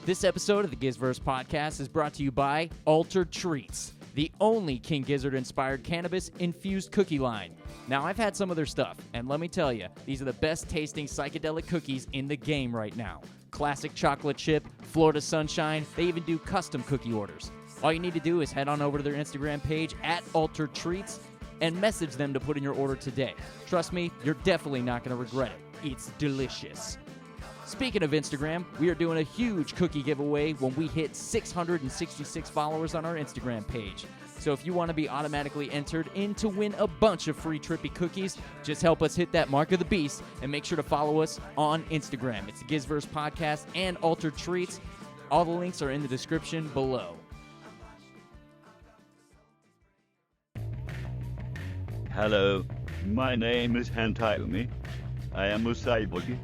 This episode of the GizzVerse Podcast is brought to you by Altered Treats, the only King Gizzard-inspired cannabis-infused cookie line. Now, I've had some of their stuff, and let me tell you, these are the best-tasting psychedelic cookies in the game right now. Classic chocolate chip, Florida Sunshine, they even do custom cookie orders. All you need to do is head on over to their Instagram page, @Altered Treats, and message them to put in your order today. Trust me, you're definitely not going to regret it. It's delicious. Speaking of Instagram, we are doing a huge cookie giveaway when we hit 666 followers on our Instagram page. So if you want to be automatically entered in to win a bunch of free trippy cookies, just help us hit that mark of the beast and make sure to follow us on Instagram. It's the GizzVerse Podcast and Altered Treats. All the links are in the description below. Hello, my name is Hantayumi. I am a Cygoodies.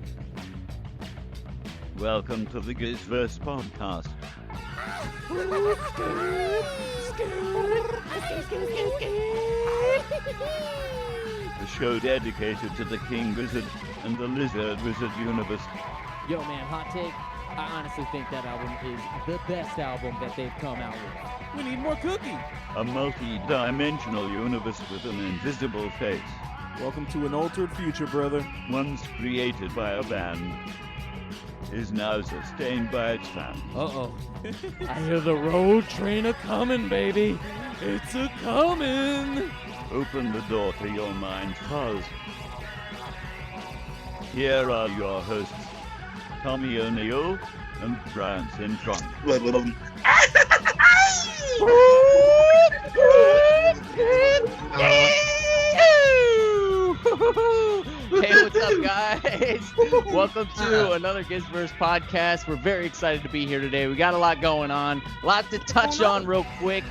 Welcome to the GizzVerse Podcast. The show dedicated to the King Gizzard and the Lizard Wizard universe. Yo, man, hot take. I honestly think that album is the best album that they've come out with. We need more cookie. A multi-dimensional universe with an invisible face. Welcome to an altered future, brother. Once created by a band, is now sustained by its fans. Uh-oh. I hear the road train a-coming, baby. It's a-coming. Open the door to your mind's fuzz. Here are your hosts, Tommy O'Neill and Brian Sintron. Hey, what's up, guys? Welcome to another GizzVerse Podcast. We're very excited to be here today. We got a lot going on, a lot to touch on real quick.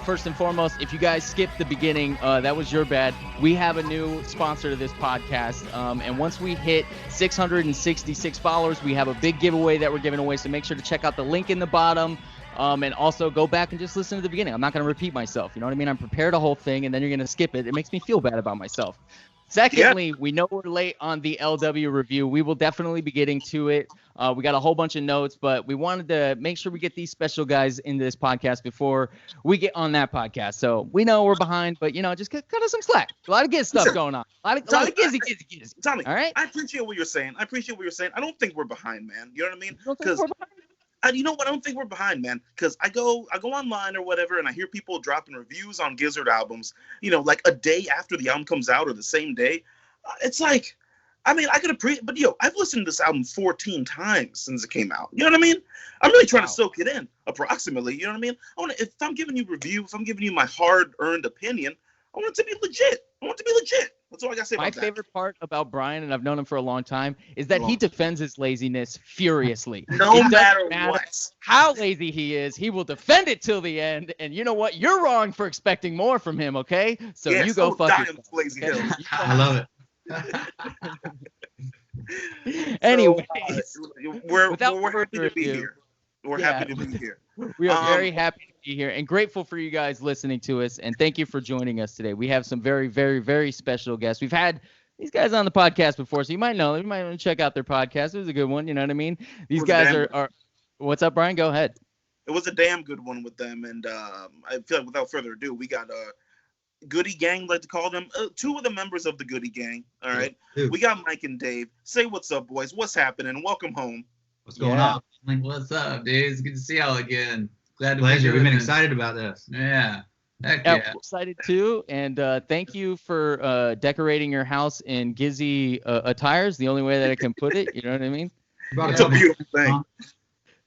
First and foremost, if you guys skipped the beginning, that was your bad. We have a new sponsor to this podcast, and once we hit 666 followers, we have a big giveaway that we're giving away, so make sure to check out the link in the bottom, and also go back and just listen to the beginning. I'm not going to repeat myself, you know what I mean? I'm prepared a whole thing, and then you're going to skip it. It makes me feel bad about myself. Secondly, we know we're late on the LW review. We will definitely be getting to it. We got a whole bunch of notes, but we wanted to make sure we get these special guys into this podcast before we get on that podcast. So we know we're behind, but, you know, just cut us some slack. A lot of good stuff going on. A lot of gizzy. Tommy, all right? I appreciate what you're saying. I don't think we're behind, man. You know what I mean? You don't think we're behind? You know what? I don't think we're behind, man. Because I go online or whatever, and I hear people dropping reviews on Gizzard albums, you know, like a day after the album comes out or the same day. It's like, I mean, I could appreciate, but I've listened to this album 14 times since it came out. You know what I mean? I'm really trying to soak it in, approximately. You know what I mean? If I'm giving you review, if I'm giving you my hard-earned opinion, I want it to be legit. That's all I gotta say about that. My favorite part about Brian, and I've known him for a long time, is that he defends his laziness furiously. No matter what. How lazy he is, he will defend it till the end. And you know what? You're wrong for expecting more from him, okay? So you go fuck yourself. Lazy Hills. I love it. Anyways, we're happy to be here. We're happy to be here. We are very happy to be here and grateful for you guys listening to us. And thank you for joining us today. We have some very, very, very special guests. We've had these guys on the podcast before, so you might know them. You might want to check out their podcast. It was a good one. You know what I mean? These guys are. What's up, Brian? Go ahead. It was a damn good one with them. And I feel like without further ado, we got Goody Gang, like to call them. Two of the members of the Goody Gang. All right. Yeah. We got Mike and Dave. Say what's up, boys. What's happening? Welcome home. What's going on? What's up, dude? It's good to see y'all again. Glad to Pleasure. be We've been here. excited about this. Yeah. Heck Yeah, yeah. we're excited too. And thank you for decorating your house in Gizzy attires. The only way that I can put it. You know what I mean? It's a beautiful thing.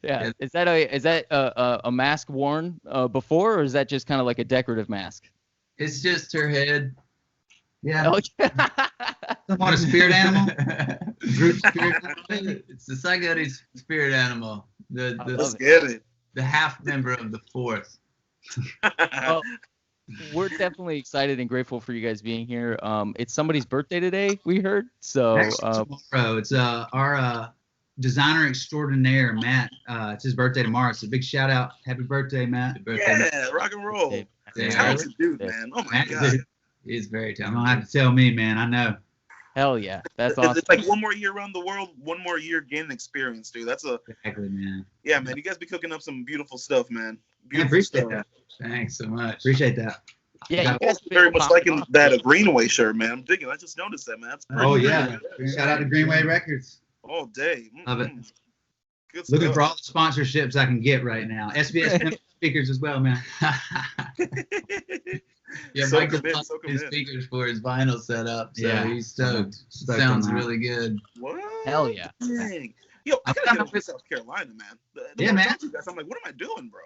Yeah. Is that a mask worn before, or is that just kind of like a decorative mask? It's just her head. Yeah. Oh, yeah. Want a spirit animal? Group spirit animal? It's the Cygoodies spirit animal. Let's get it. The half member of the fourth. Well, we're definitely excited and grateful for you guys being here. It's somebody's birthday today, we heard. So tomorrow. It's our designer extraordinaire, Matt. It's his birthday tomorrow. So big shout out. Happy birthday, Matt. Happy birthday, Yeah, rock and roll. Yeah. Talented dude, man. Oh my Matt. God. He's very You don't talented. have to tell me, man. I know. Hell yeah, that's It's awesome. like one more year around the world, one more year gaining experience, dude. Exactly, man. Yeah, man. You guys be cooking up some beautiful stuff, man. I Beautiful appreciate stuff. that. Thanks so much. Appreciate that. Yeah, you guys Very much popping liking off. that Greenway shirt, man. I'm digging. I just noticed that, man. That's pretty Oh good. yeah. Shout out to Greenway Records. All day. Love it. Good Looking stuff. for all the sponsorships I can get right now. SBS speakers as well, man. Yeah, So Michael commit, bought so his commit. speakers for his vinyl setup, so Yeah. he's stoked. Stoked Sounds on that. really good. What? Hell yeah. Dang. Yo, I gotta get over to South Carolina, man. The Yeah, more I man. talk to you guys, I'm like, what am I doing, bro?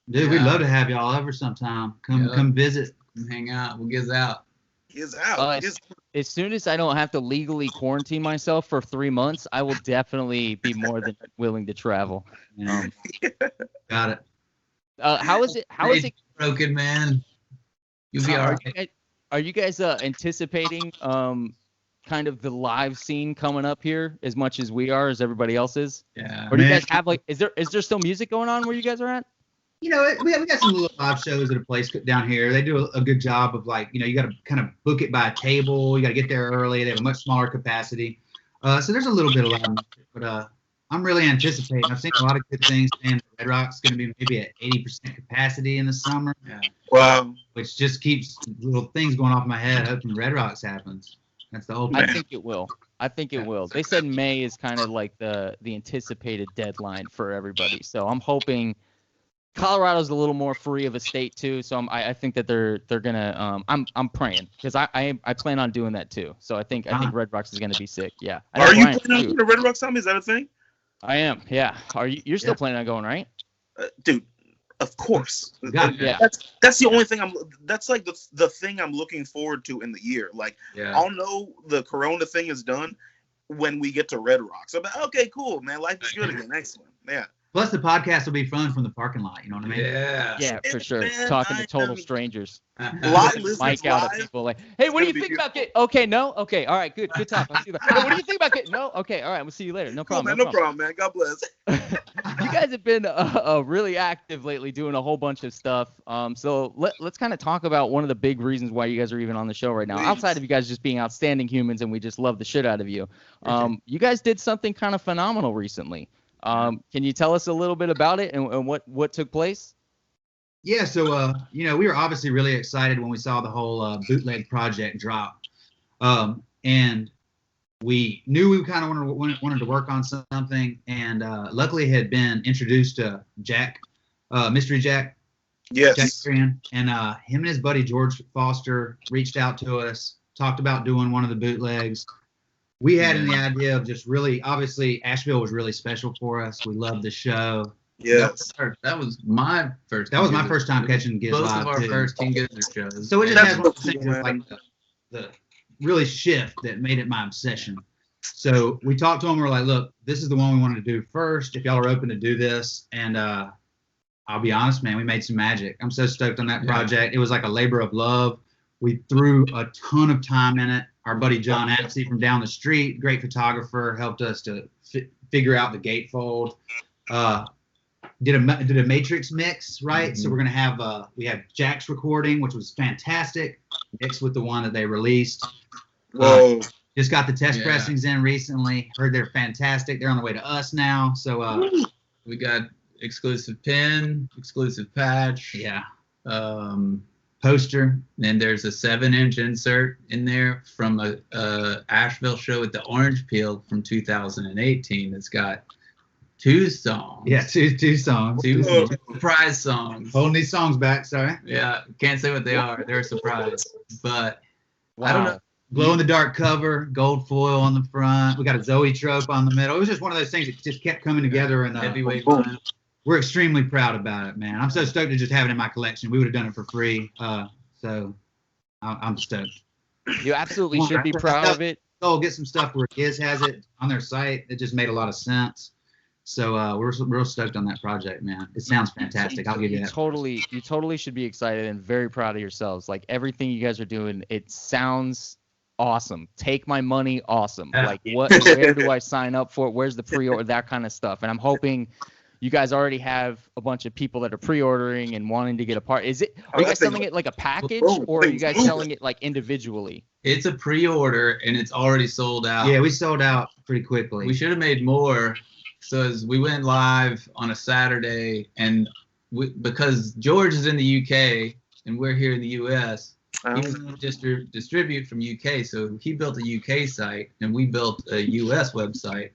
Dude, we'd Yeah. love to have y'all over sometime. Yeah. Come visit. Come hang out. We'll get out. He's out. Uh, He's- As soon as I don't have to legally quarantine myself for 3 months, I will definitely be more than willing to travel. Yeah. Got it. How is it? How is it? Broken, man. You'll be all Are right. you guys, are you guys anticipating kind of the live scene coming up here as much as we are, as everybody else is? Yeah. Or do you Man. guys have like? Is there still music going on where you guys are at? You know, we got some little live shows at a place down here. They do a good job of like, you got to kind of book it by a table. You got to get there early. They have a much smaller capacity. So there's a little bit of live music, but I'm really anticipating. I've seen a lot of good things. And Red Rock's going to be maybe at 80% capacity in the summer, wow. which just keeps little things going off my head hoping Red Rocks happens. That's the whole I thing. think it will. I think it will. They said May is kind of like the anticipated deadline for everybody. So I'm hoping Colorado's a little more free of a state too. So I think that they're gonna. I'm praying because I plan on doing that too. So I think Red Rocks is gonna be sick. Yeah. I know Are you Brian, planning on too. going to Red Rocks, Tommy? Is that a thing? I am. Yeah. Are you? You're still Yeah. planning on going, right? Dude, of course. Got it. Yeah. That's the only thing that's like the thing I'm looking forward to in the year. Like, Yeah. I'll know the Corona thing is done when we get to Red Rocks. I'm like, okay, cool, man. Life is good again. Excellent. Yeah. Plus, the podcast will be fun from the parking lot. You know what I mean? Yeah. Yeah, for sure. Man, Talking to I total am- strangers. Live listens Mic out at live. people like, hey, what do you It's gonna think be about get? Okay, no, okay, all right, good talk. I'll see you later. Hey, what do you think about get? No, okay, all right, we'll see you later. No Cool, problem. man. No problem, man. God bless. You guys have been really active lately, doing a whole bunch of stuff. So let's kind of talk about one of the big reasons why you guys are even on the show right now. Please. Outside of you guys just being outstanding humans, and we just love the shit out of you. You guys did something kind of phenomenal recently. Can you tell us a little bit about it and what took place? Yeah, so we were obviously really excited when we saw the whole bootleg project drop, and we knew we kind of wanted to work on something, and luckily had been introduced to Jack, Mystery Jack, Jack Yes. Varian, and him and his buddy George Foster reached out to us, talked about doing one of the bootlegs. We had the idea of just really, obviously, Asheville was really special for us. We loved the show. Yes. That was my first. That was my King first time Gizzard. catching Giz Both live of our too. first King Gizzard shows. So it just That's has one of so those things cool, that's like man. the really shift that made it my obsession. So we talked to him. We're like, look, this is the one we wanted to do first. If y'all are open to do this, and I'll be honest, man, we made some magic. I'm so stoked on that Yeah. project. It was like a labor of love. We threw a ton of time in it. Our buddy John Apsey from down the street, great photographer, helped us to figure out the gatefold. Did a matrix mix, right? So we're gonna have we have Jack's recording, which was fantastic, mixed with the one that they released. Whoa. Just got the test Yeah. pressings in recently. Heard they're fantastic. They're on the way to us now. So We got exclusive pin, exclusive patch. yeah, Um, poster. and there's a 7-inch insert in there from a Asheville show at the Orange Peel from 2018. That's got 2 songs. Yeah, two songs. Two Oh. surprise songs. Holding these songs back. Sorry. Yeah, can't say what they are. They're a surprise. But I don't know. Glow in the dark cover, gold foil on the front. We got a Zoe trope on the middle. It was just one of those things that just kept coming together, and Heavyweight boom. vinyl. we're extremely proud about it, man. I'm so stoked to just have it in my collection. We would have done it for free, so I'm stoked. You absolutely should be proud of it. So get some stuff where Giz has it on their site. It just made a lot of sense. So we're real stoked on that project, man. It sounds fantastic. I'll give you that. You totally should be excited and very proud of yourselves. Like everything you guys are doing, it sounds awesome. Take my money, awesome. Like where do I sign up for it? Where's the pre-order? That kind of stuff. And I'm hoping you guys already have a bunch of people that are pre-ordering and wanting to get a part. Are you guys selling it like a package, or are you guys selling it like individually? It's a pre-order and it's already sold out. Yeah, we sold out pretty quickly. We should have made more. So as we went live on a Saturday, and because George is in the UK and we're here in the US, he was going to distribute from UK. So he built a UK site and we built a US website.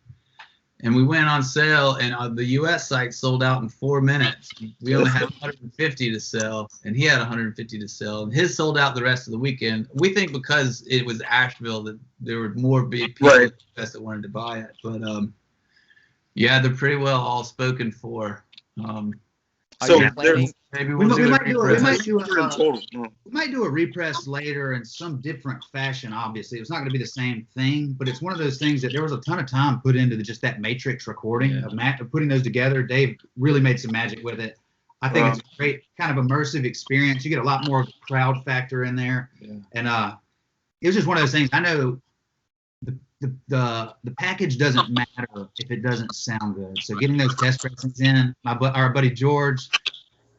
And we went on sale, and the US site sold out in 4 minutes. We only had 150 to sell, and he had 150 to sell. And his sold out the rest of the weekend. We think because it was Asheville that there were more big people that wanted to buy it. But yeah, they're pretty well all spoken for. So maybe we might do a a repress later in some different fashion. Obviously, it's not going to be the same thing, but it's one of those things that there was a ton of time put into just that matrix recording of putting those together. Dave really made some magic with it. I think it's a great kind of immersive experience. You get a lot more crowd factor in there, and it was just one of those things. I know the package doesn't matter if it doesn't sound good. So getting those test pressings in, our buddy George,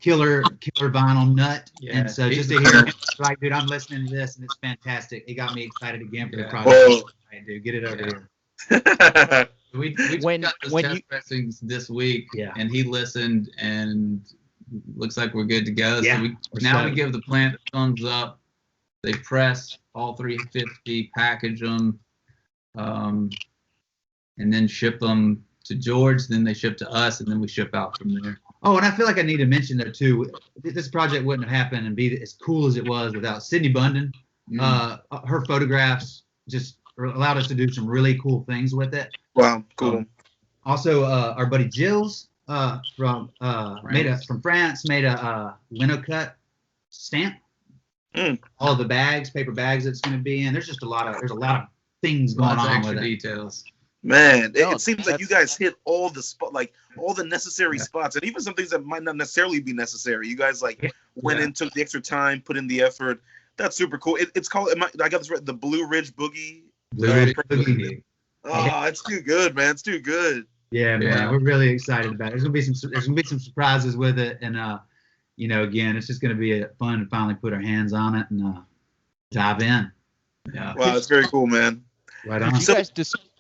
killer vinyl nut, and so just to hear like, dude, I'm listening to this and it's fantastic. It got me excited again for the project. All right, dude, get it over here. We got those test pressings this week, and he listened, and looks like we're good to go. So we give the plant a thumbs up. They press all 350, package them, and then ship them to George. Then they ship to us, and then we ship out from there. Oh, and I feel like I need to mention there too, this project wouldn't have happened and be as cool as it was without Sydney Bunden. Her photographs just allowed us to do some really cool things with it. Wow, cool. Also, our buddy Jills from France made a lino cut stamp. All the bags, paper bags it's going to be in. There's a lot of things going on with it. Details. Man, it seems like you guys hit all the necessary spots, and even some things that might not necessarily be necessary. You guys went and took the extra time, put in the effort. That's super cool. It's called, I got this right, the Blue Ridge Boogie. Blue Ridge Boogie. Oh, it's too good, man. It's too good. Yeah, man. We're really excited about it. There's gonna be some surprises with it, and again, it's just gonna be fun to finally put our hands on it and dive in. Yeah. Wow, it's very cool, man. Right on. Did you guys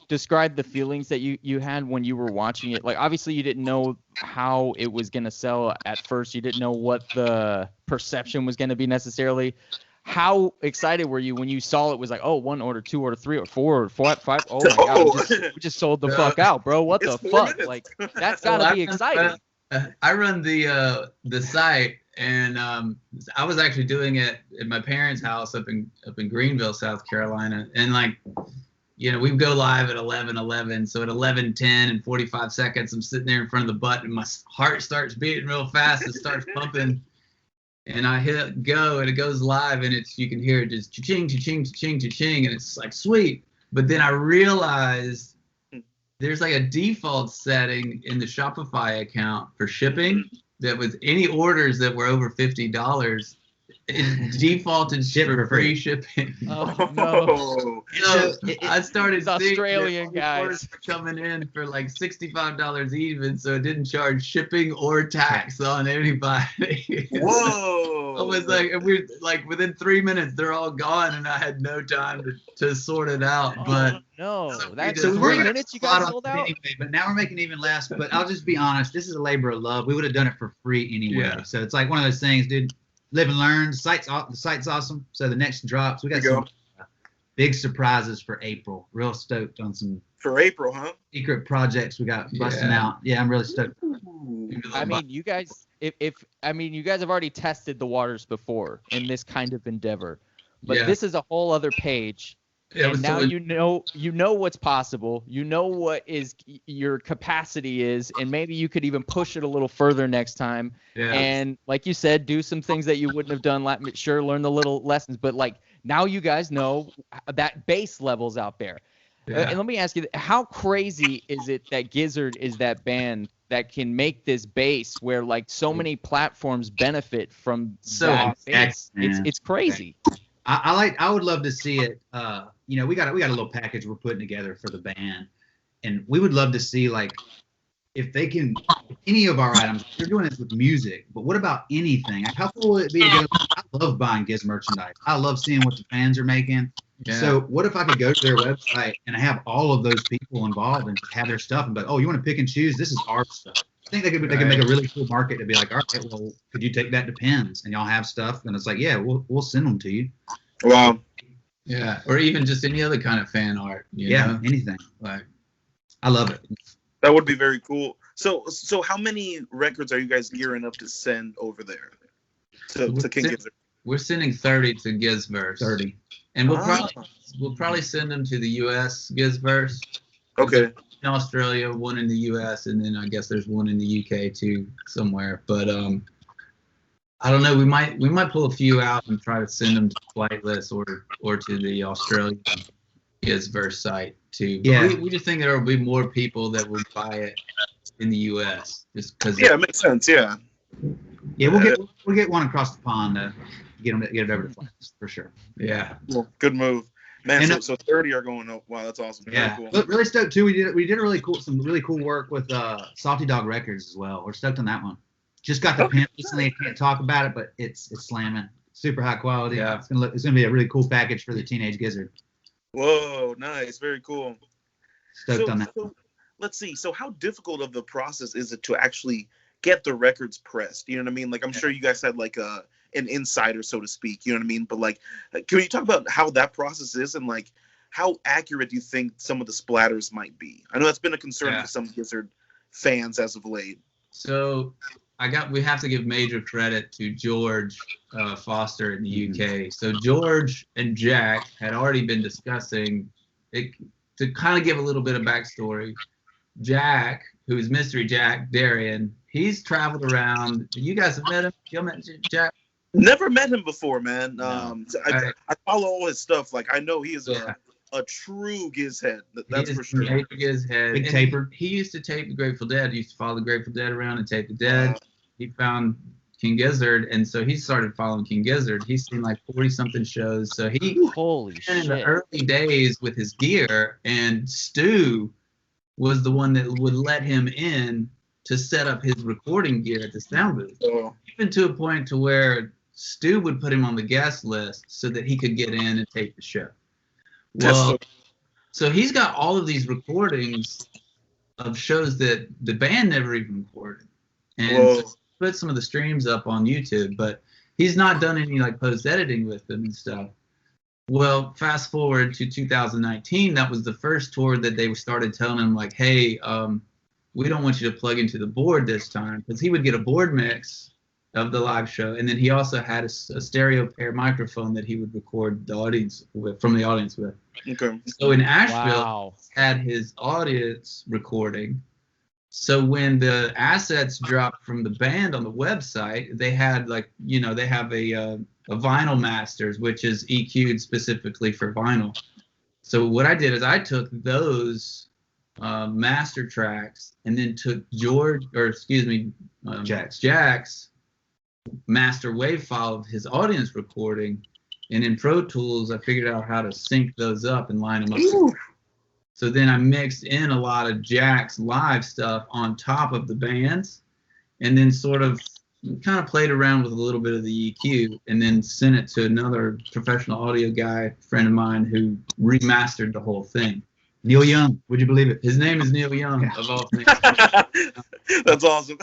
describe the feelings that you had when you were watching it? Like, obviously you didn't know how it was going to sell at first. You didn't know what the perception was going to be necessarily. How excited were you when you saw it was like, oh, 1 order, 2 order, 3 or 4 or 5? Oh my God, we just sold the fuck out, bro. What the fuck? Minutes. Like, that's gotta be exciting. I run the site, and I was actually doing it at my parents' house up in Greenville, South Carolina, and we go live at 11:11. So at 11:10 and 45 seconds, I'm sitting there in front of the button. My heart starts beating real fast. It starts pumping, and I hit go, and it goes live, and you can hear it just cha-ching, cha-ching, cha-ching, cha-ching, and it's like sweet. But then I realized there's like a default setting in the Shopify account for shipping that with any orders that were over $50. It defaulted for free shipping. Oh no! So I started seeing Australian guys orders were coming in for like $65 even, so it didn't charge shipping or tax on anybody. Whoa! I was like, within 3 minutes they're all gone, and I had no time to sort it out. But no, that's so 3 minutes you guys sold out. Anyway, but now we're making even less. But I'll just be honest, this is a labor of love. We would have done it for free anyway. Yeah. So it's like one of those things, dude. Live and learn. The site's awesome. So the next drops, we got some big surprises for April. Real stoked on some for April, huh? Secret projects we got busting out. Yeah, I'm really stoked. I mean, you guys, you guys have already tested the waters before in this kind of endeavor, but this is a whole other page. And now you know what's possible. You know what is your capacity is, and maybe you could even push it a little further next time. Yeah. And like you said, do some things that you wouldn't have done. Learn the little lessons, but now you guys know that base level's out there. Yeah. And let me ask you, how crazy is it that Gizzard is that band that can make this bass where so many platforms benefit from that bass? It's crazy. I would love to see it. We got a little package we're putting together for the band, and we would love to see if they can any of our items, you're doing this with music, but what about anything? Like, how cool would it be to go? I love buying Giz merchandise. I love seeing what the fans are making. Yeah. So what if I could go to their website and have all of those people involved and have their stuff and be like, oh, you want to pick and choose? This is our stuff. I think they could make a really cool market to be like, all right, well, could you take that to Pins and y'all have stuff? And it's like, yeah, we'll send them to you. Wow. Yeah, or even just any other kind of fan art. You know? Anything. Like, I love it. That would be very cool. So how many records are you guys gearing up to send over there to King Gizzard? We're sending 30 to GizzVerse. 30. And we'll probably send them to the U.S. GizzVerse. Okay. In Australia, one in the U.S., and then I guess there's one in the U.K. too somewhere. But I don't know. We might pull a few out and try to send them to Flightless or to the Australian GizzVerse site too. But Yeah. we just think there will be more people that will buy it in the U.S. just because. Yeah, it makes sense. Yeah. Yeah, we'll get one across the pond to get it over to Flightless for sure. Yeah. Well, good move, man. And, So 30 are going up. Wow, that's awesome. Yeah, Very cool. really stoked too. We did some really cool work with Salty Dog Records as well. We're stoked on that one. Just got the pen recently. I can't talk about it, but it's slamming. Super high quality. Yeah. It's gonna be a really cool package for the Teenage Gizzard. Whoa, nice. Very cool. Stoked on that. So let's see. So how difficult of the process is it to actually get the records pressed? You know what I mean? Like, I'm sure you guys had like an insider, so to speak. You know what I mean? But like, can you talk about how that process is and like how accurate do you think some of the splatters might be? I know that's been a concern for some Gizzard fans as of late. So we have to give major credit to George Foster in the UK. So George and Jack had already been discussing it. To kind of give a little bit of backstory, Jack, who is Mystery Jack Darien, he's traveled around. You guys have met him? You met Jack? Never met him before, man. No. I follow all his stuff. Like, I know he is a true Giz head. That's for sure. Major Giz head. Big And taper. He used to tape the Grateful Dead. He used to follow the Grateful Dead around and tape the Dead. He found King Gizzard, and so he started following King Gizzard. He's seen like 40-something shows. So he Holy in the shit. early days with his gear, and Stu was the one that would let him in to set up his recording gear at the sound booth. So, Even to a point to where Stu would put him on the guest list so that he could get in and tape the show. Well, so he's got all of these recordings of shows that the band never even recorded. And so put some of the streams up on YouTube, but he's not done any like post editing with them and stuff. Well, fast forward to 2019, that was the first tour that they started telling him like, hey, we don't want you to plug into the board this time, because he would get a board mix of the live show, and then he also had a stereo pair microphone that he would record the audience with, from the audience with. okay. So in Asheville, Wow. had his audience recording. So when the assets dropped from the band on the website, they had like, you know, they have a vinyl masters, which is EQ'd specifically for vinyl. So what I did is I took those master tracks and then took Jack's master wave file of his audience recording, and in Pro Tools I figured out how to sync those up and line them up. So then I mixed in a lot of Jack's live stuff on top of the band's, and then sort of kind of played around with a little bit of the EQ, and then sent it to another professional audio guy, friend of mine, who remastered the whole thing. Neil Young, would you believe it? His name is Neil Young, of all things. That's awesome.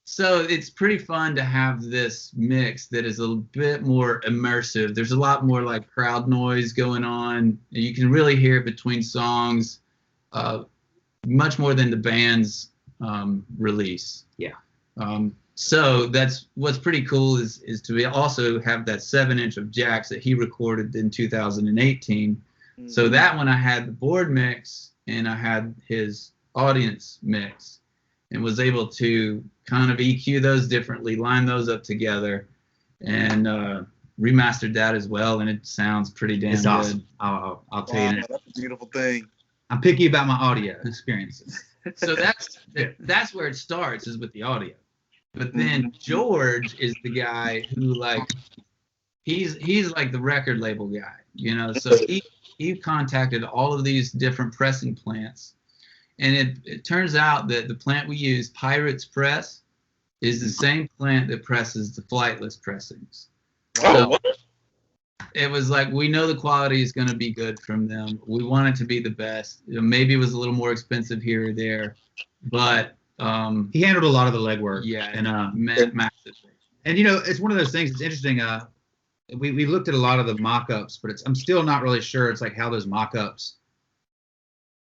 So it's pretty fun to have this mix that is a bit more immersive. There's a lot more like crowd noise going on. You can really hear it between songs, much more than the band's release. Yeah. So that's what's pretty cool is to also have that 7-inch of Jack's that he recorded in 2018. So that one I had the board mix and I had his audience mix, and was able to kind of EQ those differently, line those up together, and remastered that as well, and it sounds pretty damn It's good. awesome. I'll tell you. That's a beautiful thing. I'm picky about my audio experiences. So that's where it starts, is with the audio. But then George is the guy who like he's like the record label guy, you know. So he contacted all of these different pressing plants, And it turns out that the plant we use, Pirates Press, is the same plant that presses the flightless pressings. Oh, what? It was like, we know the quality is going to be good from them. We want it to be the best. Maybe it was a little more expensive here or there, but he handled a lot of the legwork. yeah, and massive. And it's one of those things. It's interesting. We looked at a lot of the mock-ups, but I'm still not really sure. It's like how those mock-ups,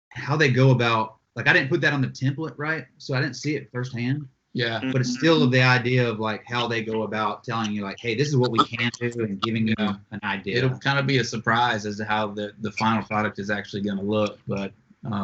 how they go about. Like, I didn't put that on the template, right? So I didn't see it firsthand. Yeah. But it's still the idea of like how they go about telling you like, hey, this is what we can do, and giving you an idea. It'll kind of be a surprise as to how the final product is actually going to look. But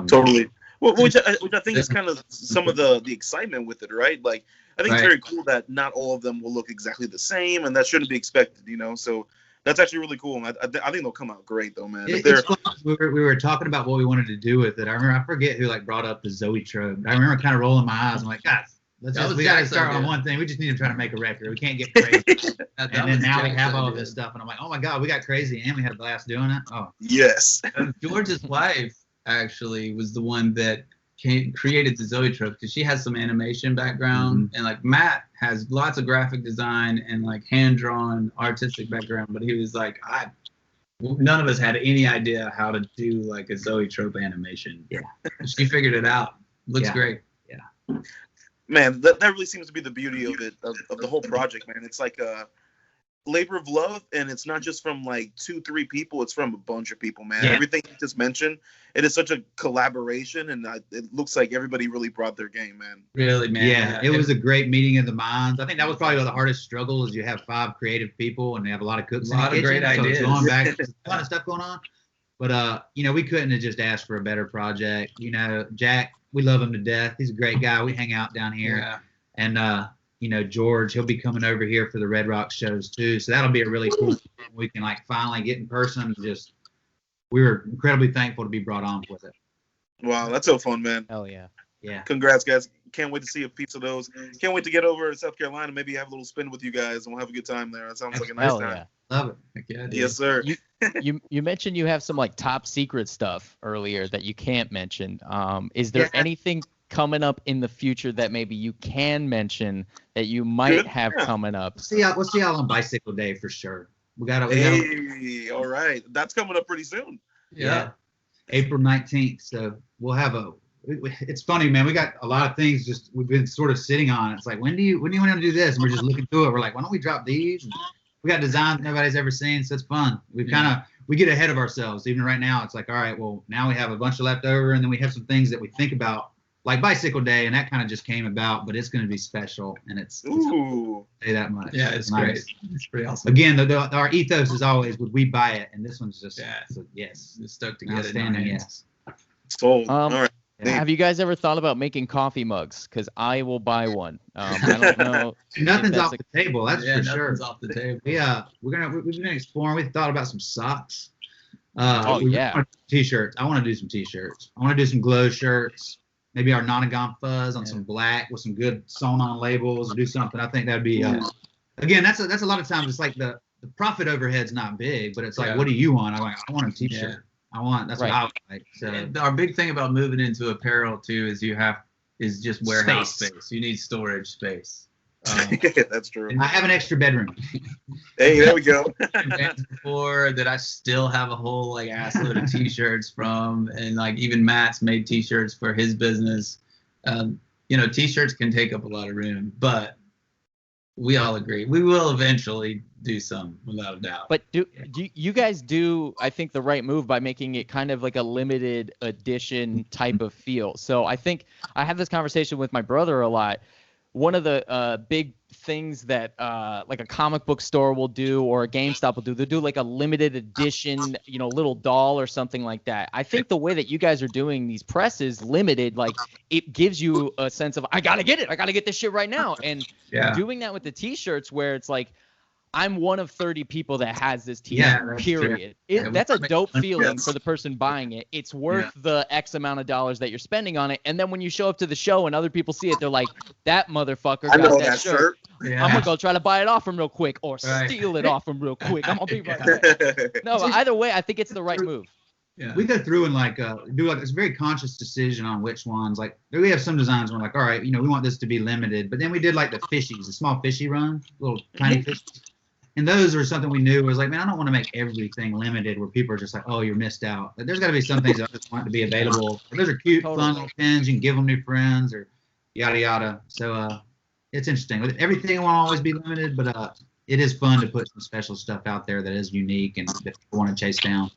totally. Well, which I think is kind of some of the excitement with it, right? Like, I think it's very cool that not all of them will look exactly the same, and that shouldn't be expected, So that's actually really cool. I think they'll come out great, though, man. It's fun. We were talking about what we wanted to do with it. I forget who brought up the Zoetrope. I remember kind of rolling my eyes. I'm like, guys, we got to start on one thing. We just need to try to make a record. We can't get crazy. And then now we have all this stuff, and I'm like, oh my God, we got crazy, and we had a blast doing it. Oh, yes. George's wife actually was the one that created the Zoetrope, because she has some animation background, and like Matt has lots of graphic design and like hand-drawn artistic background, but he was like, none of us had any idea how to do like a Zoetrope animation. Yeah. She figured it out. Looks great. Yeah. Man, that really seems to be the beauty of it, of the whole project, man. It's like a labor of love, and it's not just from like 2-3 people, it's from a bunch of people, man. Everything you just mentioned, it is such a collaboration, and it looks like everybody really brought their game, man. Really, man. Yeah, it was a great meeting of the minds. I think that was probably the hardest struggle, is you have 5 creative people and they have a lot of cooks, a lot of great ideas, going back, there's a lot of stuff going on, but we couldn't have just asked for a better project. Jack, we love him to death. He's a great guy. We hang out down here, and George, he'll be coming over here for the Red Rock shows too. So that'll be a really cool thing. We can like finally get in person. We were incredibly thankful to be brought on with it. Wow, that's so fun, man. Hell yeah. Yeah. Congrats, guys. Can't wait to see a piece of those. Can't wait to get over to South Carolina, maybe have a little spin with you guys, and we'll have a good time there. That sounds like a nice Hell time. Yeah. Love it. Heck yeah, dude. Yes, sir. You mentioned you have some like top secret stuff earlier that you can't mention. Is there anything coming up in the future that maybe you can mention that you might have coming up? We'll see y'all on Bicycle Day for sure. Hey, all right. That's coming up pretty soon. Yeah. April 19th. So we'll have it's funny, man. We got a lot of things we've been sort of sitting on. It's like, when do you want to do this? And we're just looking through it. We're like, why don't we drop these? And we got designs nobody's ever seen, so it's fun. We get ahead of ourselves. Even right now, it's like, all right, well, now we have a bunch of leftover, and then we have some things that we think about, like Bicycle Day, and that kind of just came about, but it's going to be special, and it's say that much. Yeah, it's nice. great. It's pretty awesome. Again, our ethos is always, would we buy it? And this one's just yes. It's stuck together. Outstanding, yes. Sold. All right. Have you guys ever thought about making coffee mugs? Because I will buy one. I don't know. Nothing's off the table. That's for sure. Nothing's off the table. We've been exploring. We've thought about some socks. T-shirts. I want to do some T-shirts. I want to do some glow shirts. Maybe our Nonagon fuzz on some black with some good sewn-on labels. Or do something. I think that'd be. Again, that's a lot of times. It's like the profit overhead's not big, but it's like, what do you want? I want a T-shirt. Yeah. That's what I would like. So. And our big thing about moving into apparel too is just warehouse space. You need storage space. That's true. I have an extra bedroom. Hey, there we go. Before that, I still have a whole like assload of T-shirts from, and like even Matt's made T-shirts for his business. T-shirts can take up a lot of room, but we all agree we will eventually do some, without a doubt. But do you guys do, I think, the right move by making it kind of like a limited edition type of feel? So I think I have this conversation with my brother a lot. One of the big things that like a comic book store will do, or a GameStop will do, they'll do like a limited edition, little doll or something like that. I think the way that you guys are doing these presses limited, like it gives you a sense of, I gotta get it, I gotta get this shit right now. And doing that with the T-shirts, where it's like, I'm one of 30 people that has this T-shirt, period. That's a dope feeling for the person buying it. It's worth the X amount of dollars that you're spending on it. And then when you show up to the show and other people see it, they're like, that motherfucker got that shirt. Yeah. I'm going to go try to buy it off him real quick, or steal it off him real quick. I'm going to be right back. No, either way, I think it's the right move. Yeah. We go through and do it's a very conscious decision on which ones. Like we have some designs where we're like, all right, we want this to be limited. But then we did like the fishies, the small fishy run, little tiny fishies. And those are something we knew was like, man, I don't want to make everything limited where people are just like, oh, you're missed out. Like, there's got to be some things that I just want to be available. Those are cute, fun little pins. You can give them to friends or yada yada. So it's interesting. With everything won't always be limited, but it is fun to put some special stuff out there that is unique and that people want to chase down.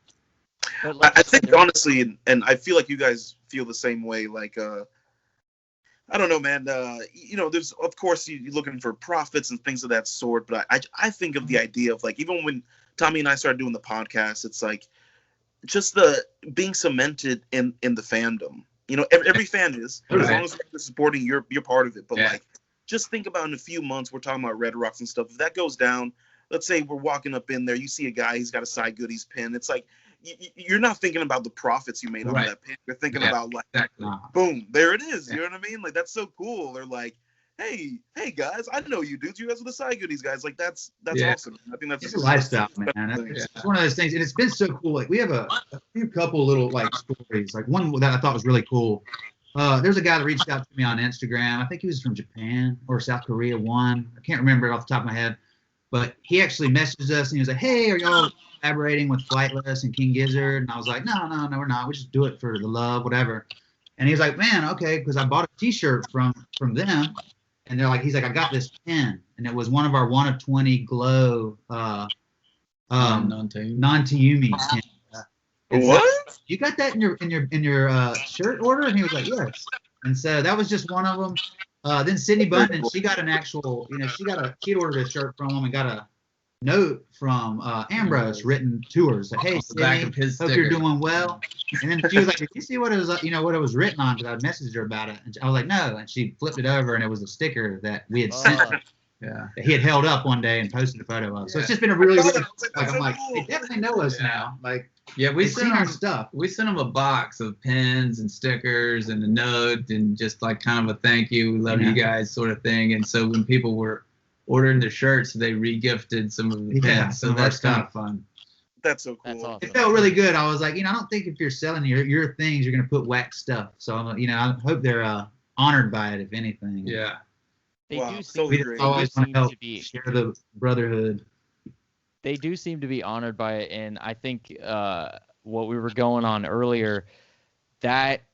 I think honestly, and I feel like you guys feel the same way. Like, I don't know, man. There's of course you're looking for profits and things of that sort. But I think of the idea of like even when Tommy and I started doing the podcast, it's like just the being cemented in the fandom. Every fan is as long as they're supporting, you're part of it. But like, just think about in a few months, we're talking about Red Rocks and stuff. If that goes down, let's say we're walking up in there, you see a guy, he's got a Cygoodies pin. It's like. You're not thinking about the profits you made on that pin. You're thinking about like, boom, there it is. You know what I mean? Like that's so cool. They're like, hey guys, I know you dudes. You guys are the Cygoodies guys. Like that's awesome. I think that's it's a lifestyle, man. It's one of those things, and it's been so cool. Like we have a few couple little like stories. Like one that I thought was really cool. There's a guy that reached out to me on Instagram. I think he was from Japan or South Korea. I can't remember it off the top of my head. But he actually messaged us and he was like, hey, are y'all collaborating with Flightless and King Gizzard? And I was like, no, we're not. We just do it for the love, whatever. And he was like, man, okay, because I bought a T-shirt from them. And he's like, I got this pin. And it was one of our 1 of 20 glow non-Tayumi pins. What? You got that in your shirt order? And he was like, yes. And so that was just one of them. Then Sydney Bunton, she got an actual, she'd ordered a shirt from him and got a note from Ambrose written to her. Like, hey, Sydney, hope you're doing well. And then she was like, did you see what it was, what it was written on? Because I messaged her about it. And I was like, no. And she flipped it over and it was a sticker that we had sent her. Yeah. That he had held up one day and posted a photo of. So it's just been a really I'm like, they definitely know us now. Like, we sent our stuff. We sent them a box of pins and stickers and a note and just like kind of a thank you, we love you guys sort of thing. And so when people were ordering their shirts, they re-gifted some of the pins. So that's kind of fun. That's so cool. That's awesome. It felt really good. I was like, I don't think if you're selling your things, you're gonna put whack stuff. So I hope they're honored by it, if anything. Yeah. They do always want to help be share the brotherhood. They do seem to be honored by it, and I think what we were going on earlier, that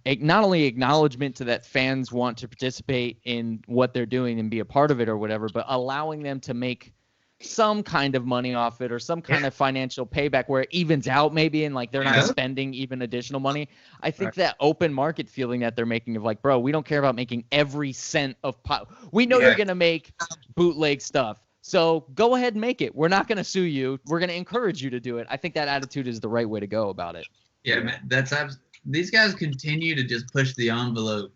not only acknowledgement to that fans want to participate in what they're doing and be a part of it or whatever, but allowing them to make some kind of money off it or some kind of financial payback where it evens out maybe and like they're not spending even additional money. I think that open market feeling that they're making of like, bro, we don't care about making every cent of we know you're going to make bootleg stuff. So go ahead and make it. We're not going to sue you. We're going to encourage you to do it. I think that attitude is the right way to go about it. Yeah, man, these guys continue to just push the envelope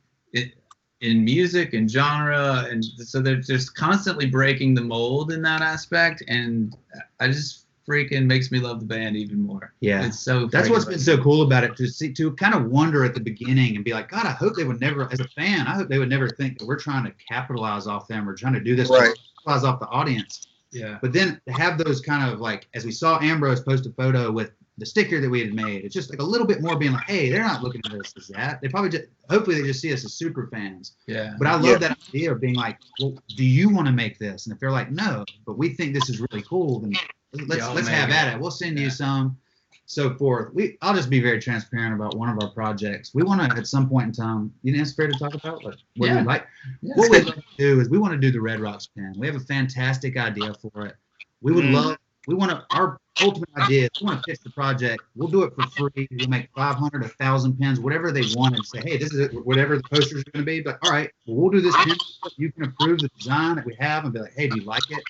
in music and genre, and so they're just constantly breaking the mold in that aspect, and I just freaking makes me love the band even more. Yeah, it's so that's what's been so cool about it, to kind of wonder at the beginning and be like, God, I hope they would never, as a fan, I hope they would never think that we're trying to capitalize off them or trying to do this to capitalize off the audience. Yeah, but then to have those kind of like, as we saw Ambrose post a photo with the sticker that we had made, it's just like a little bit more being like, hey, they're not looking at us as that. They probably hopefully they just see us as super fans. Yeah. But I love that idea of being like, well, do you want to make this? And if they're like, no, but we think this is really cool, then let's have at it. We'll send you some, so forth. I'll just be very transparent about one of our projects. We want to, at some point in time, it's fair to talk about what we like. Yeah. What we'd like to do is we want to do the Red Rocks pen. We have a fantastic idea for it. We would love. Our ultimate idea is we want to pitch the project. We'll do it for free. We'll make 500, 1,000 pins, whatever they want, and say, hey, this is it, whatever the posters are going to be. But all right, well, we'll do this pin. You can approve the design that we have and be like, hey, do you like it?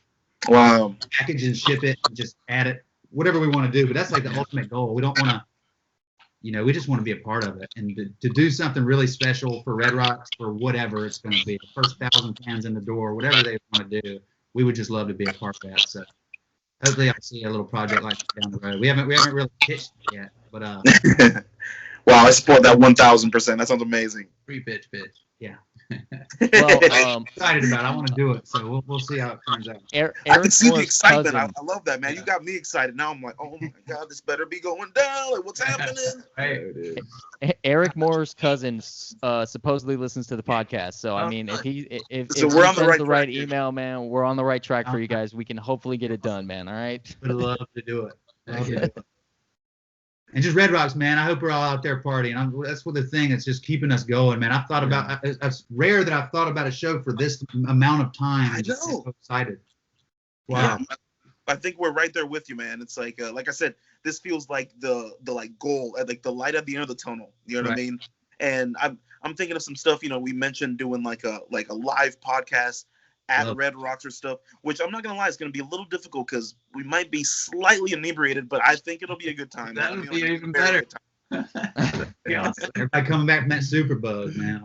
Wow. Package and ship it and just add it, whatever we want to do. But that's like the ultimate goal. We don't want to, we just want to be a part of it. And to do something really special for Red Rocks, for whatever it's going to be, the first 1,000 pins in the door, whatever they want to do, we would just love to be a part of that. So hopefully I'll see a little project like that down the road. We haven't really pitched it yet, but wow, I support that 1,000%. That sounds amazing. Free pitch. Yeah. Well, I'm excited about it. I want to do it, so we'll see how it turns out. I can Eric see the Moore's excitement. cousin, I love that, man. You got me excited. Now I'm like, oh my God, this better be going down. Like, what's happening? Right. Eric Moore's cousin supposedly listens to the podcast. So I mean, if So he we're on the sends right the right track here. email, man, we're on the right track for you guys. We can hopefully get it done, man. All right. Would love to do it. Love to Yeah. do it. And just Red Rocks, man. I hope we're all out there partying. That's what the thing that's just keeping us going, man. I've thought about. It's rare that I've thought about a show for this amount of time. I I'm just know. so excited. Wow. Yeah, I think we're right there with you, man. It's like I said, this feels like the like goal, like the light at the end of the tunnel. You know what I mean? And I'm thinking of some stuff. You know, we mentioned doing like a live podcast at Red Rocks or stuff, which I'm not gonna lie, it's gonna be a little difficult because we might be slightly inebriated, but I think it'll be a good time. That man. would I be mean, even better. Yeah. Everybody coming back from that Superbug, man.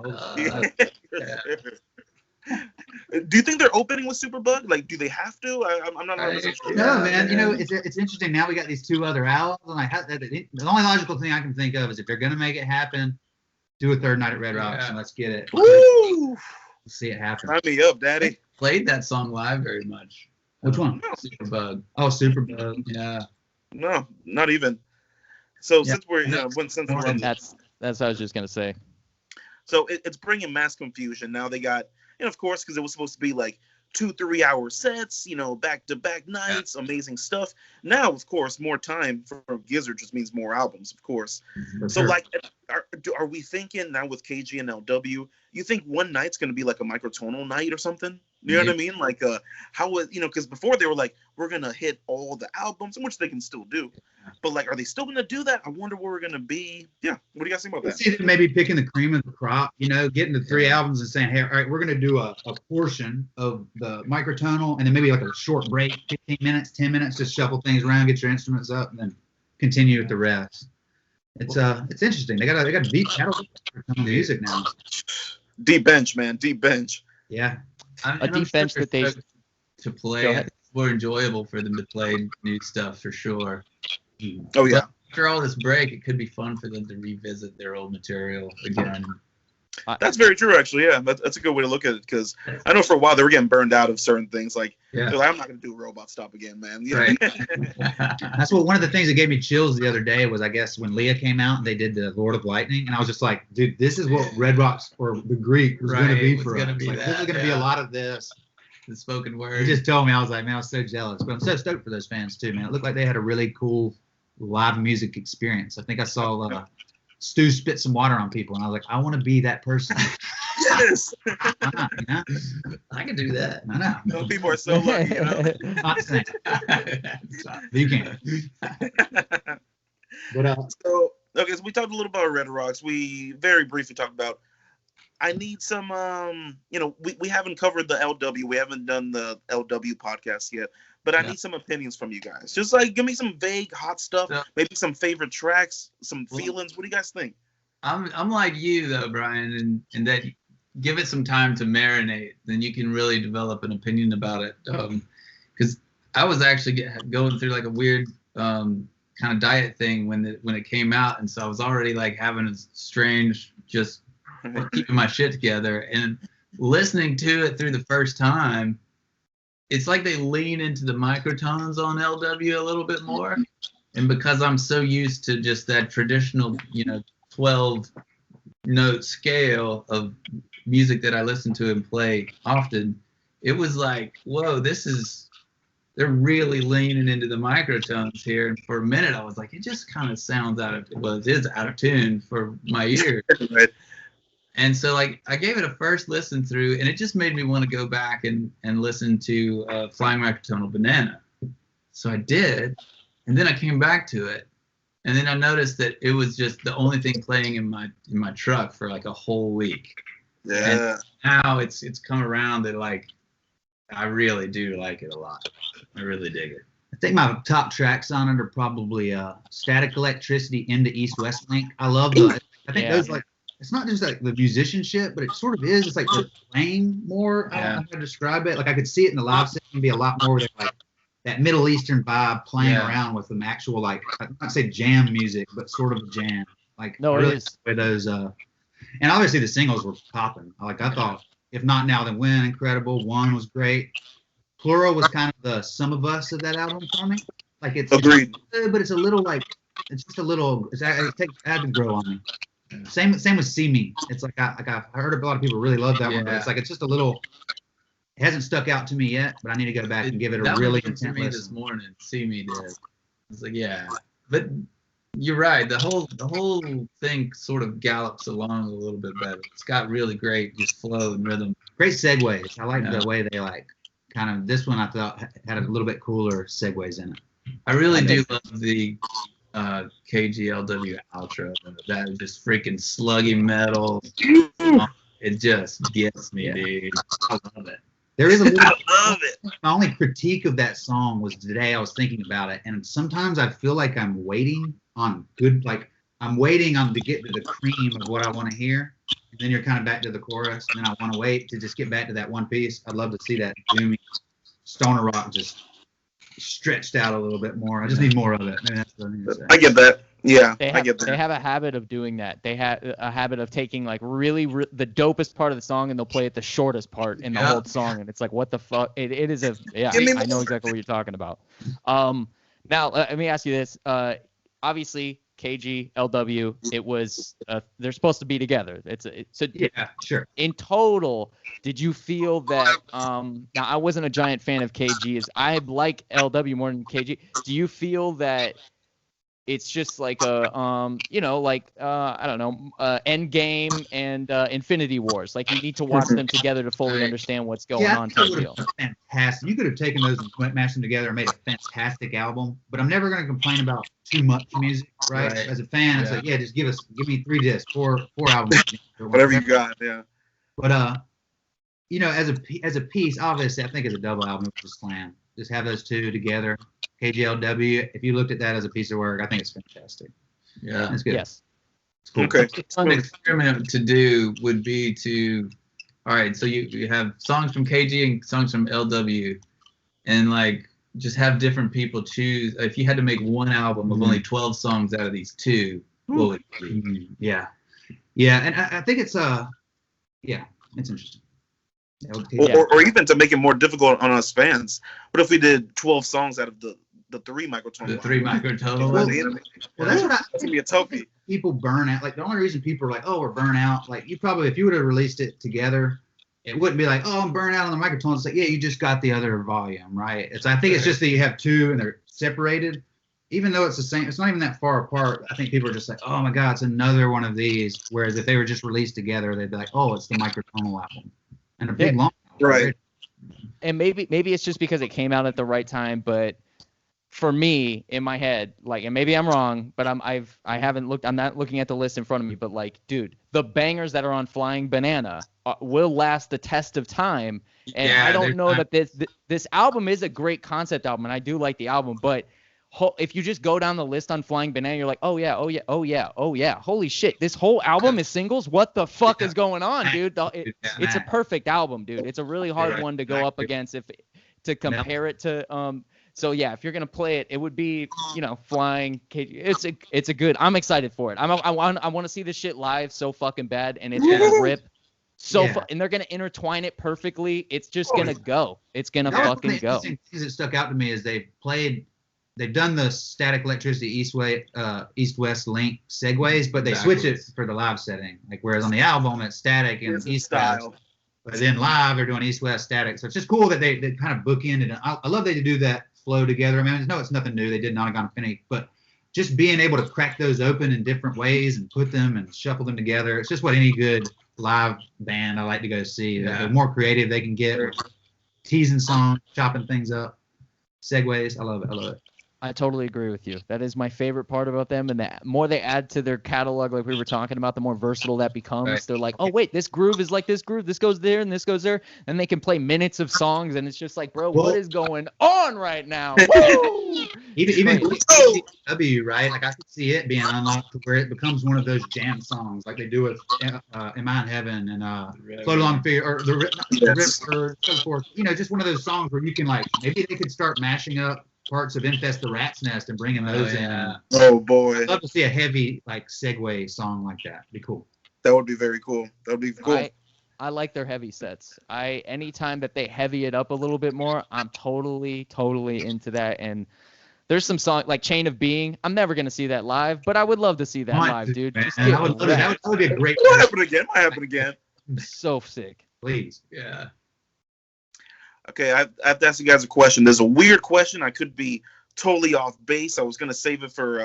Do you think they're opening with Superbug? Like, do they have to? I'm not 100% sure. No, man. You know, it's interesting. Now we got these two other albums. And the only logical thing I can think of is if they're gonna make it happen, do a third night at Red Rocks and let's get it. Woo! Let's see it happen. Sign me up, Daddy. Played that song live very much. Which one? Superbug. Oh, Superbug. Yeah. No, not even. So Yeah. since we're since we're on That's what I was just gonna say. so it's bringing mass confusion. Now they got, and of course, because it was supposed to be like 2-3 hour sets, you know, back-to-back nights, amazing stuff. Now, of course, more time for Gizzard just means more albums, of course. For So, sure. like, are we thinking now with KG and LW, you think one night's going to be like a microtonal night or something? You know what I mean? Like, how was, you know, because before they were like, we're going to hit all the albums, which they can still do. But, like, are they still going to do that? I wonder where we're going to be. Yeah. What do you guys think about that? See them maybe picking the cream of the crop, you know, getting the 3 albums and saying, hey, all right, we're going to do a portion of the microtonal and then maybe like a short break, 15 minutes, 10 minutes, just shuffle things around, get your instruments up, and then continue with the rest. It's interesting. They got deep metal music now. Deep bench, man. Deep bench. Yeah. A deep bench that they to Go play. ahead. It's more enjoyable for them to play new stuff for sure. Oh, yeah. After all this break, it could be fun for them to revisit their old material again. That's very true, actually. Yeah, that's a good way to look at it because I know for a while they were getting burned out of certain things. Like, Yeah. they're like, I'm not going to do Robot Stop again, man. You know? Right. That's what one of the things that gave me chills the other day was, I guess, when Leah came out and they did the Lord of Lightning, and I was just like, dude, this is what Red Rocks or the Greek was going to be was for gonna us. be Like, this that, is going to be a lot of this. The spoken He word. just told me, I was like, man, I was so jealous. But I'm so stoked for those fans too, man. It looked like they had a really cool live music experience. I think I saw Stu spit some water on people, and I was like, I want to be that person. Yes. Why not, you know? I can do that. I know. Some people are so lucky, you know? Not saying, but you can. But So, okay, so we talked a little about Red Rocks. We very briefly talked about, I need some, you know, we haven't covered the LW. We haven't done the LW podcast yet, but I need some opinions from you guys. Just like, give me some vague, hot stuff, Yeah. maybe some favorite tracks, some feelings. What do you guys think? I'm like you though, Brian, and that give it some time to marinate, then you can really develop an opinion about it. Because I was actually going through like a weird kind of diet thing when it came out, and so I was already like having a strange just keeping my shit together, and listening to it through the first time, it's like they lean into the microtones on LW a little bit more, and because I'm so used to just that traditional, 12 note scale of music that I listen to and play often, it was like, whoa, they're really leaning into the microtones here. And for a minute I was like, it just kind of sounds it is out of tune for my ears. Right. And so like I gave it a first listen through, and it just made me want to go back and listen to Flying Microtonal Banana. So I did, and then I came back to it, and then I noticed that it was just the only thing playing in my truck for like a whole week. Yeah. And now it's come around that like I really do like it a lot. I really dig it. I think my top tracks on it are probably Static Electricity into East West Link. I love those. I think those like, it's not just like the musicianship, but it sort of is. It's like they're playing more. I don't know how to describe it. Like I could see it in the live setting be a lot more with like that Middle Eastern vibe playing around with some actual like, I'm not say jam music, but sort of a jam. Like No, I really it is. like those And obviously the singles were popping. Like I thought, if not now, then when. Incredible. One was great. Plural was kind of the Some of Us of that album for me. Like it's Agreed. But it's a little like it's just a little. It had to grow on me. Same with See Me. It's like I've heard a lot of people really love that one, but it's like it's just a little. It hasn't stuck out to me yet, but I need to go back and give it a really intense listen. This morning, See Me did. It's like but you're right. The whole thing sort of gallops along a little bit better. It's got really great just flow and rhythm. Great segues. I like the way they like kind of. This one I thought had a little bit cooler segues in it. I really do love the KGLW outro. That is just freaking sluggy metal. It just gets me, dude. I love it. There is a little, I love it. My only critique of that song was today I was thinking about it, and sometimes I feel like I'm waiting on good, like I'm waiting on to get to the cream of what I want to hear, and then you're kind of back to the chorus, and then I want to wait to just get back to that one piece. I'd love to see that doomy stoner rock just stretched out a little bit more. I just need more of it. Maybe that's what I need to say. I get that. Yeah, I get that. They have a habit of doing that. They have a habit of taking like really the dopest part of the song and they'll play it the shortest part in the whole song, and it's like, what the fuck? It is a I know exactly what you're talking about. Now let me ask you this. Obviously KG LW, it was they're supposed to be together. So yeah, sure. In total, did you feel that? Now I wasn't a giant fan of KG. I like LW more than KG. Do you feel that it's just like a I don't know, Endgame and Infinity Wars? Like you need to watch them together to fully understand what's going on. Type deal. Fantastic. You could have taken those and mashed them together and made a fantastic album. But I'm never going to complain about too much music, right? As a fan, it's like, just give me 3 discs, four albums, whatever you got, yeah. But as a piece, obviously, I think as a double album, it was a slam. Just have those two together. KGLW, if you looked at that as a piece of work, I think it's fantastic. Yeah. It's good. Yes. It's cool. Okay. An experiment to do would be all right, so you have songs from KG and songs from LW, and like just have different people choose. If you had to make one album of only 12 songs out of these two, what would it be? Yeah, and I think it's it's interesting. Or even to make it more difficult on us fans, what if we did 12 songs out of the 3 microtonal? The 3 microtonal. Well, that's what that's gonna be a toughie. People burn out. Like the only reason people are like, "Oh, we're burnt out." Like you probably, if you would have released it together, it wouldn't be like, "Oh, I'm burnt out on the microtones." It's like, yeah, you just got the other volume, right? I think it's just that you have 2 and they're separated. Even though it's the same, it's not even that far apart. I think people are just like, "Oh my God, it's another one of these." Whereas if they were just released together, they'd be like, "Oh, it's the microtonal album," and a big long. Right. And maybe it's just because it came out at the right time, but for me in my head, like, and maybe I'm wrong, but I haven't looked. I'm not looking at the list in front of me, but like, dude, the bangers that are on Flying Banana will last the test of time. And I don't know that this album is a great concept album, and I do like the album, but if you just go down the list on Flying Banana, you're like, oh yeah, holy shit, this whole album is singles? What the fuck is going on, dude? It's a perfect album, dude. It's a really hard one to go up against to compare it to. So yeah, if you're gonna play it, it would be Flying. It's a good. I'm excited for it. I want to see this shit live so fucking bad, and it's gonna rip. And they're gonna intertwine it perfectly. It's just gonna go. It's gonna fucking go. The things that stuck out to me is they've done the static electricity east-west link segues, but they switch it for the live setting. Like whereas on the album it's static and east-west, but then live they're doing east-west static. So it's just cool that they kind of bookended it. I love they do that flow together. I mean, it's nothing new. They did Nonagon Penny, but just being able to crack those open in different ways and put them and shuffle them together. It's just what any good live band I like to go see. The more creative they can get, teasing songs, chopping things up, segues. I love it. I totally agree with you. That is my favorite part about them. And the more they add to their catalog, like we were talking about, the more versatile that becomes. Right. They're like, oh, wait, this groove is like this groove. This goes there and this goes there. And they can play minutes of songs. And it's just like, bro, what is going on right now? even W, right? Like I could see it being unlocked to where it becomes one of those jam songs like they do with Am I in Heaven and Float Along Fear or the Rip or so forth. Just one of those songs where you can like, maybe they could start mashing up parts of Infest the Rat's Nest and bringing those in. Oh boy! I'd love to see a heavy like segue song like that. It'd be cool. That would be very cool. That would be cool. I like their heavy sets. Anytime that they heavy it up a little bit more, I'm totally into that. And there's some song like Chain of Being. I'm never gonna see that live, but I would love to see that live, dude. Just I would love it. That would be a great. Might happen again. So sick. Please. Yeah. Okay, I have to ask you guys a question. There's a weird question. I could be totally off base. I was gonna save it for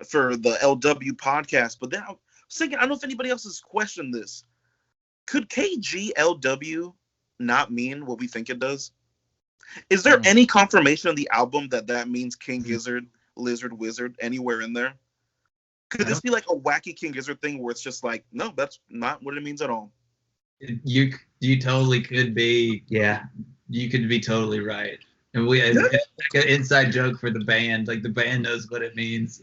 the LW podcast, but then I was thinking, I don't know if anybody else has questioned this. Could KGLW not mean what we think it does? Is there any confirmation of the album that means King Gizzard, Lizard, Wizard, anywhere in there? Could this be like a wacky King Gizzard thing where it's just like, no, that's not what it means at all? You totally could be. Yeah. You could be totally right. And it's like an inside joke for the band. Like the band knows what it means.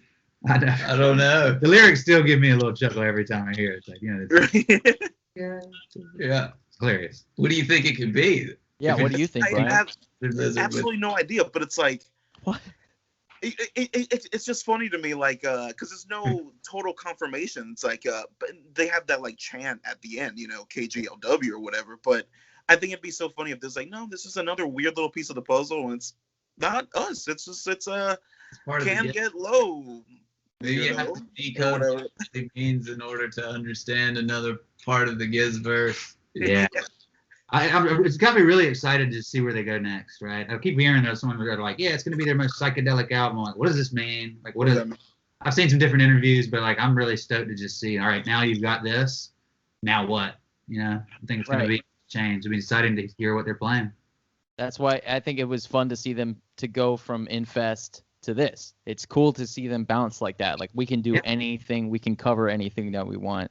I don't know. The lyrics still give me a little chuckle every time I hear it. It's like, Yeah. It's hilarious. What do you think it could be? Yeah, what do you think, I Brian? have absolutely no idea, but it's like, What? It's just funny to me, like, because there's no total confirmation. It's like, but they have that like chant at the end, KGLW or whatever. But I think it'd be so funny if there's like, no, this is another weird little piece of the puzzle, and it's not us. It's just can get low. Maybe you have to decode what it means in order to understand another part of the GizzVerse. Yeah. It's got me really excited to see where they go next, right? I keep hearing that someone are like, yeah, it's going to be their most psychedelic album. I'm like, what does this mean? Like, what is it? I've seen some different interviews, but like, I'm really stoked to just see, all right, now you've got this. Now what? I think it's going to be changed. It'll be exciting to hear what they're playing. That's why I think it was fun to see them to go from Infest to this. It's cool to see them bounce like that. Like we can do anything, we can cover anything that we want.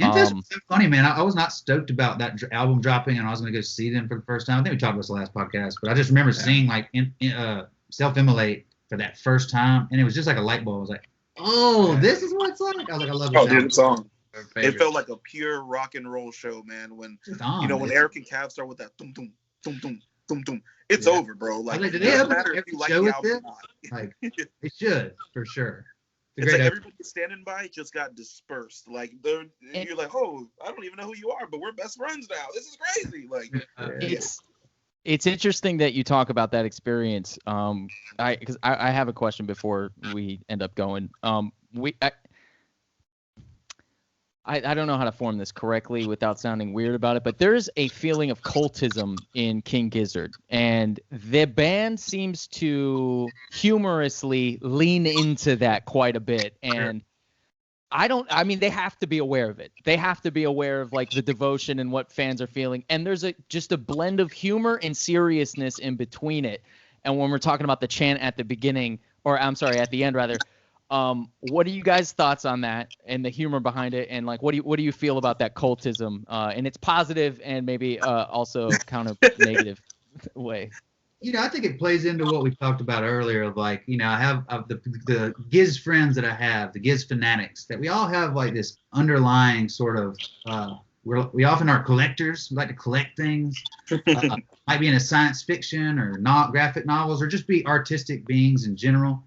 Infest was so funny, man. I was not stoked about that album dropping, and I was going to go see them for the first time. I think we talked about this last podcast, but I just remember seeing like Self-Immolate for that first time, and it was just like a light bulb. I was like, oh, this is what it's like. I was like, I love this album. Dude, song. It felt like a pure rock and roll show, man. When when Eric and Cav start with that dum dum dum dum dum dum, it's over, bro. Like, do it they doesn't ever matter if you like the album or not. Like, they should for sure. It's like everybody standing by just got dispersed. Like you're like, oh, I don't even know who you are, but we're best friends now. This is crazy. Like, it's interesting that you talk about that experience. Because I have a question before we end up going. I don't know how to form this correctly without sounding weird about it, but there's a feeling of cultism in King Gizzard, and the band seems to humorously lean into that quite a bit. And they have to be aware of it. They have to be aware of like the devotion and what fans are feeling. And there's just a blend of humor and seriousness in between it. And when we're talking about the chant at the beginning, or I'm sorry, at the end rather, what are you guys' thoughts on that and the humor behind it, and like what do you feel about that cultism in its positive and maybe also kind of negative way? I think it plays into what we talked about earlier of like, I have the Giz friends that I have, the Giz fanatics, that we all have like this underlying sort of we often are collectors. We like to collect things. Might be in a science fiction or not graphic novels, or just be artistic beings in general.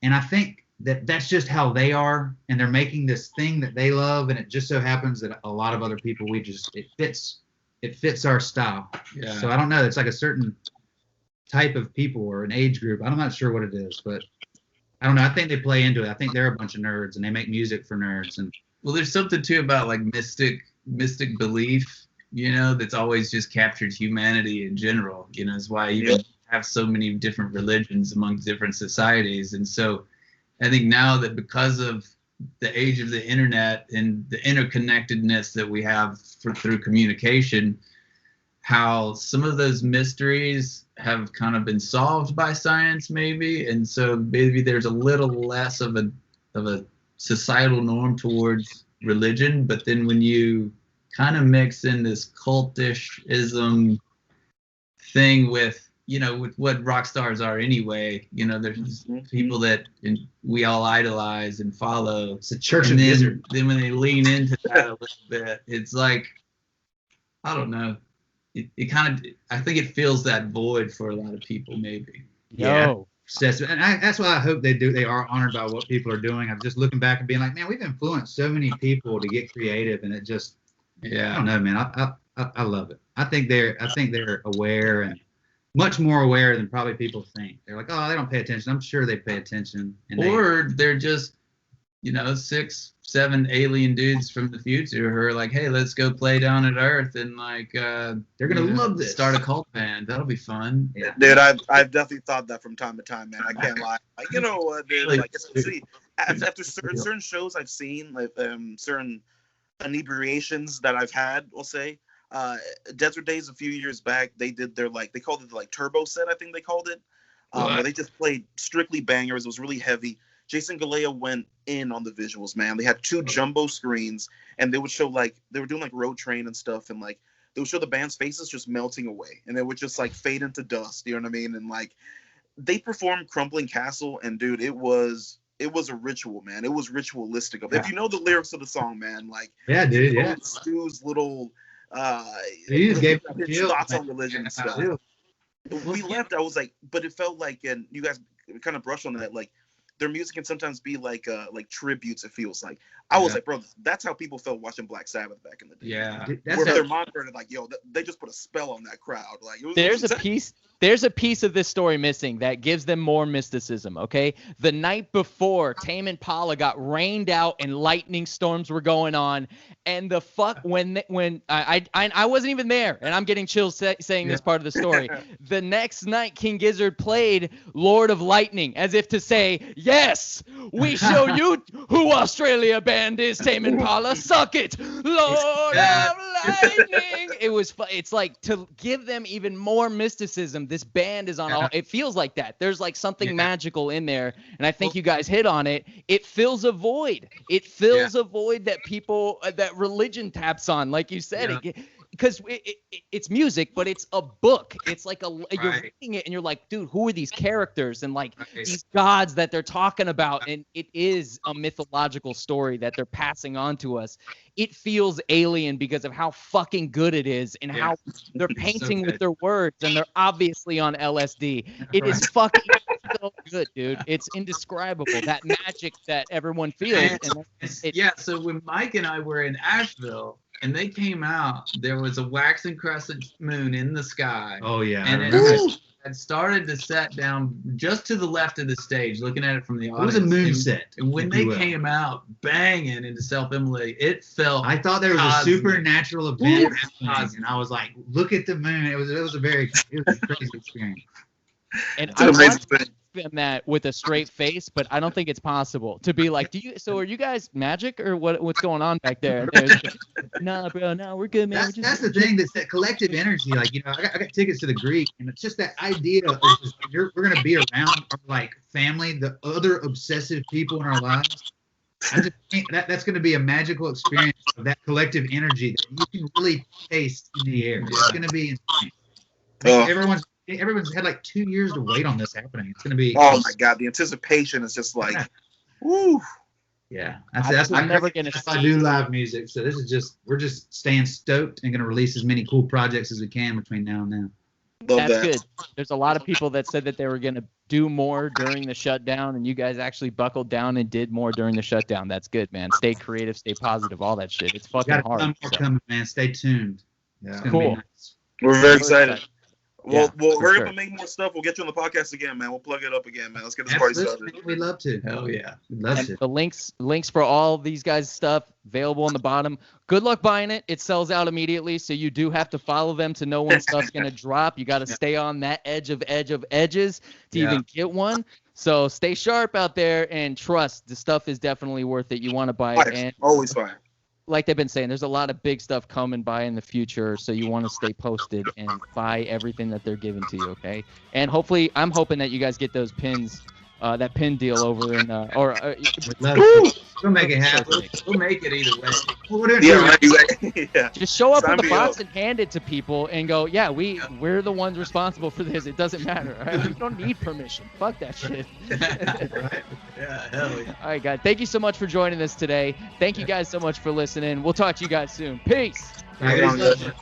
And I think that's just how they are, and they're making this thing that they love, and it just so happens that a lot of other people, it fits our style. Yeah. So I don't know, it's like a certain type of people or an age group. I'm not sure what it is, but I don't know. I think they play into it. I think they're a bunch of nerds, and they make music for nerds. And well, there's something too about like mystic belief, that's always just captured humanity in general. It's why you have so many different religions among different societies. And so I think now that because of the age of the internet and the interconnectedness that we have through communication, how some of those mysteries have kind of been solved by science maybe. And so maybe there's a little less of a societal norm towards religion. But then when you kind of mix in this cultishism thing with what rock stars are anyway, there's people that we all idolize and follow. It's a church of Gizzard. Then when they lean into that a little bit, it's like, I don't know. It kind of, I think it fills that void for a lot of people maybe. Yo, obsessive, and that's why I hope they are honored by what people are doing. I'm just looking back and being like, man, we've influenced so many people to get creative, and it just, I don't know, man. I love it. I think they're aware, and much more aware than probably people think. They're like, oh, they don't pay attention. I'm sure they pay attention. Or they're just, 6, 7 alien dudes from the future who are like, hey, let's go play down at Earth, and they're gonna love this. Start a cult band. That'll be fun. Yeah. Dude, I've definitely thought that from time to time, man. I can't lie. Like, you know what, dude? Like, especially after certain shows I've seen, like certain inebriations that I've had, we'll say. Desert Days a few years back, they did their they called it the turbo set, I think they called it. Where they just played strictly bangers. It was really heavy. Jason Galea went in on the visuals, man. They had 2 jumbo screens, and they would show they were doing Road Train and stuff, and they would show the band's faces just melting away, and they would just fade into dust. You know what I mean? And they performed Crumbling Castle, and dude, it was a ritual, man. It was ritualistic. If you know the lyrics of the song, man, yeah, dude, yeah. Stu's little he just gave his thoughts on religion and stuff. We left. I was but it felt and you guys kind of brushed on that, their music can sometimes be like tributes. It feels like I was bro, that's how people felt watching Black Sabbath back in the day. Yeah, where they're monitoring yo, they just put a spell on that crowd. There's a piece of this story missing that gives them more mysticism. Okay, the night before, Tame Impala got rained out and lightning storms were going on, and when I wasn't even there, and I'm getting chills saying this part of the story. The next night, King Gizzard played Lord of Lightning, as if to say, yes, we show you who Australia band is, Tame Impala, suck it, Lord of Lightning. It's to give them even more mysticism. This band is on all, it feels like that. There's something magical in there, and I think you guys hit on it. It fills a void. It fills a void that people, that religion taps on, like you said. Because it's music, but it's a book. It's you're reading it and you're like, dude, who are these characters and these gods that they're talking about? And it is a mythological story that they're passing on to us. It feels alien because of how fucking good it is and how they're painting with their words, and they're obviously on LSD. It is fucking so good, dude. It's indescribable, that magic that everyone feels. So when Mike and I were in Asheville, and they came out, there was a waxing crescent moon in the sky. Oh, yeah. And it had started to set down just to the left of the stage, looking at it from the audience. It was a moon set. And when they came out banging into Self-Immolating, it felt I thought there was a supernatural event happening, and I was like, look at the moon. It was a crazy experience. And I want to spin that with a straight face, but I don't think it's possible to be like, are you guys magic or what's going on back there? No, bro, no, we're good, man. That's the thing, that's that collective energy. I got tickets to the Greek, and it's just that idea of we're going to be around our family, the other obsessive people in our lives. I just think that's going to be a magical experience of that collective energy that you can really taste in the air. It's going to be insane. Everyone's had 2 years to wait on this happening. It's going to be. Oh my God, the anticipation is just woo. Yeah, that's I'm never going to. I do live music, so this is we're just staying stoked and going to release as many cool projects as we can between now and then. That's good. There's a lot of people that said that they were going to do more during the shutdown, and you guys actually buckled down and did more during the shutdown. That's good, man. Stay creative, stay positive, all that shit. It's fucking hard. More coming, man. Stay tuned. Yeah. It's cool. Be nice. We're very excited. Well, we're going to make more stuff. We'll get you on the podcast again, man. We'll plug it up again, man. Let's get this party started. We'd love to. Hell yeah. We'd love to. The links for all these guys' stuff available on the bottom. Good luck buying it. It sells out immediately, so you do have to follow them to know when stuff's going to drop. You got to stay on that edge of edges to even get one. So stay sharp out there and trust. The stuff is definitely worth it. You want to buy it. And always fine. Like they've been saying, there's a lot of big stuff coming by in the future, so you want to stay posted and buy everything that they're giving to you, okay? And hopefully, I'm hoping that you guys get those pins, that pin deal over in, we'll make it happen. We'll make it either way. Yeah. Just show up with the box and hand it to people and go, we're the ones responsible for this. It doesn't matter. All right? We don't need permission. Fuck that shit. Right? Yeah, hell yeah. All right, guys. Thank you so much for joining us today. Thank you guys so much for listening. We'll talk to you guys soon. Peace. All right,